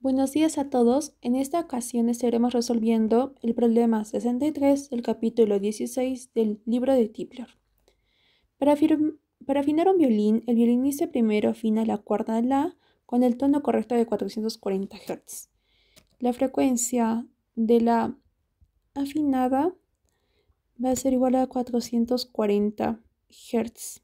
Buenos días a todos. En esta ocasión estaremos resolviendo el problema 63 del capítulo 16 del libro de Tipler. Para afinar un violín, el violinista primero afina la cuerda de la con el tono correcto de 440 Hz. La frecuencia de la afinada va a ser igual a 440 Hz.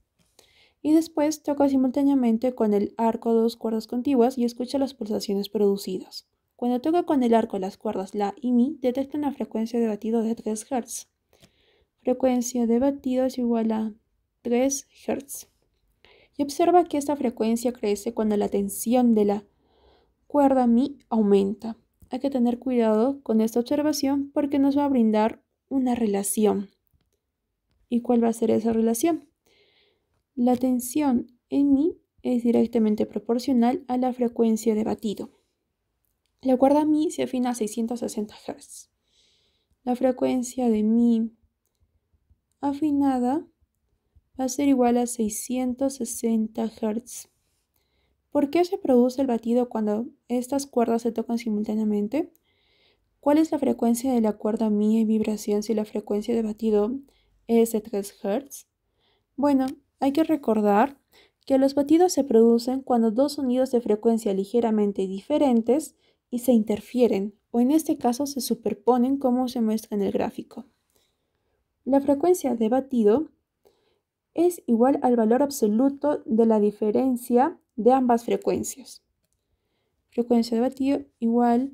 Y después toca simultáneamente con el arco dos cuerdas contiguas y escucha las pulsaciones producidas. Cuando toca con el arco las cuerdas La y Mi, detecta una frecuencia de batido de 3 Hz. Frecuencia de batido es igual a 3 Hz. Y observa que esta frecuencia crece cuando la tensión de la cuerda Mi aumenta. Hay que tener cuidado con esta observación porque nos va a brindar una relación. ¿Y cuál va a ser esa relación? La tensión en Mi es directamente proporcional a la frecuencia de batido. La cuerda Mi se afina a 660 Hz. La frecuencia de Mi afinada va a ser igual a 660 Hz. ¿Por qué se produce el batido cuando estas cuerdas se tocan simultáneamente? ¿Cuál es la frecuencia de la cuerda Mi en vibración si la frecuencia de batido es de 3 Hz? Bueno, hay que recordar que los batidos se producen cuando dos sonidos de frecuencia ligeramente diferentes y se interfieren, o en este caso se superponen como se muestra en el gráfico. La frecuencia de batido es igual al valor absoluto de la diferencia de ambas frecuencias. Frecuencia de batido igual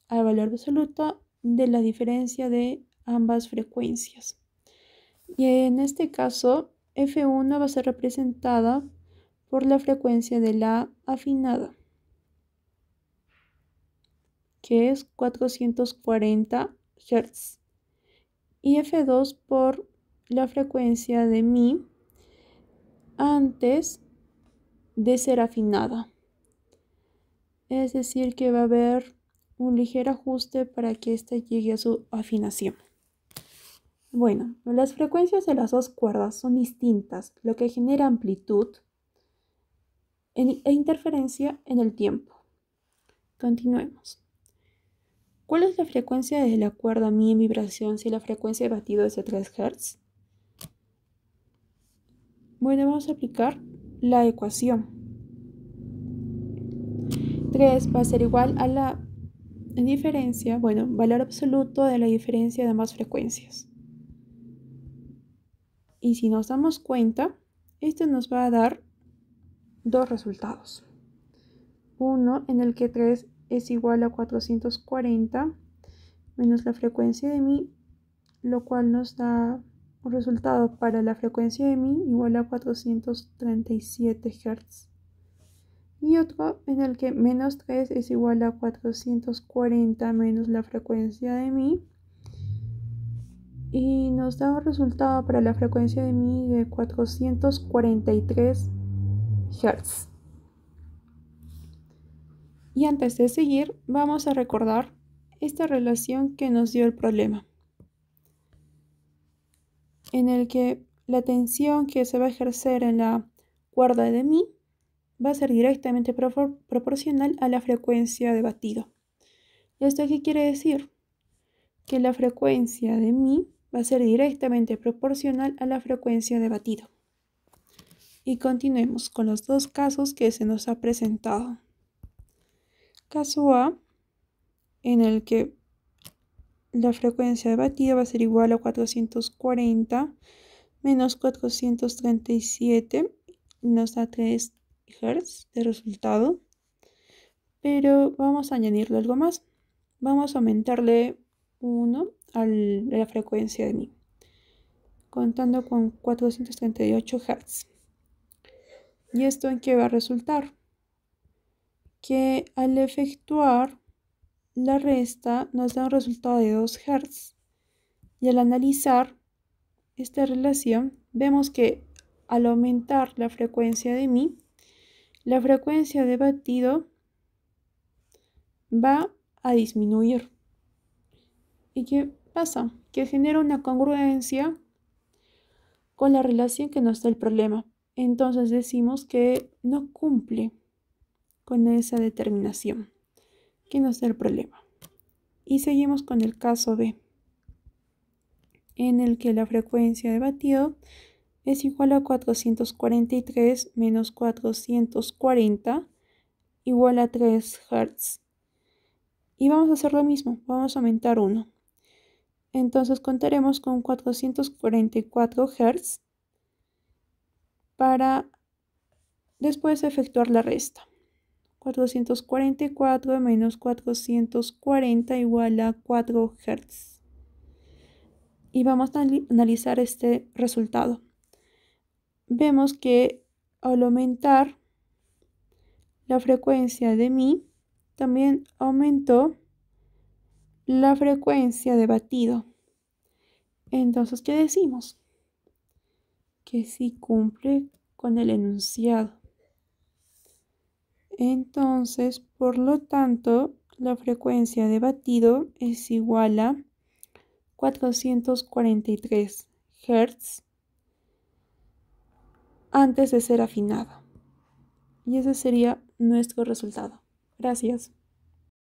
al valor absoluto de la diferencia de ambas frecuencias. Y en este caso, F1 va a ser representada por la frecuencia de la afinada, que es 440 Hz, y F2 por la frecuencia de Mi antes de ser afinada. Es decir, que va a haber un ligero ajuste para que ésta llegue a su afinación. Bueno, las frecuencias de las dos cuerdas son distintas, lo que genera amplitud e interferencia en el tiempo. Continuemos. ¿Cuál es la frecuencia de la cuerda Mi en vibración si la frecuencia de batido es de 3 Hz? Bueno, vamos a aplicar la ecuación. 3 va a ser igual a la diferencia, valor absoluto de la diferencia de ambas frecuencias. Y si nos damos cuenta, esto nos va a dar dos resultados. Uno en el que 3 es igual a 440 menos la frecuencia de Mi, lo cual nos da un resultado para la frecuencia de Mi igual a 437 Hz. Y otro en el que menos 3 es igual a 440 menos la frecuencia de Mi, y nos da un resultado para la frecuencia de Mi de 443 Hz. Y antes de seguir, vamos a recordar esta relación que nos dio el problema, en el que la tensión que se va a ejercer en la cuerda de Mi va a ser directamente proporcional a la frecuencia de batido. ¿Esto qué quiere decir? Que la frecuencia de Mi va a ser directamente proporcional a la frecuencia de batido. Y continuemos con los dos casos que se nos ha presentado. Caso A, en el que la frecuencia de batido va a ser igual a 440 menos 437, nos da 3 Hz de resultado, pero vamos a añadirle algo más. Vamos a aumentarle 1 a la frecuencia de Mi, contando con 438 Hz. ¿Y esto en qué va a resultar? Que al efectuar la resta nos da un resultado de 2 Hz. Y al analizar esta relación, vemos que al aumentar la frecuencia de Mi, la frecuencia de batido va a disminuir. ¿Y qué pasa? Que genera una congruencia con la relación que nos da el problema. Entonces decimos que no cumple con esa determinación, que nos da el problema. Y seguimos con el caso B, en el que la frecuencia de batido es igual a 443 menos 440 igual a 3 Hz. Y vamos a hacer lo mismo, vamos a aumentar 1. Entonces contaremos con 444 Hz para después efectuar la resta. 444 menos 440 igual a 4 Hz. Y vamos a analizar este resultado. Vemos que al aumentar la frecuencia de mi, también aumentó la frecuencia de batido. Entonces, ¿qué decimos? Que sí cumple con el enunciado. Entonces, por lo tanto, la frecuencia de batido es igual a 443 Hz antes de ser afinado. Y ese sería nuestro resultado. Gracias.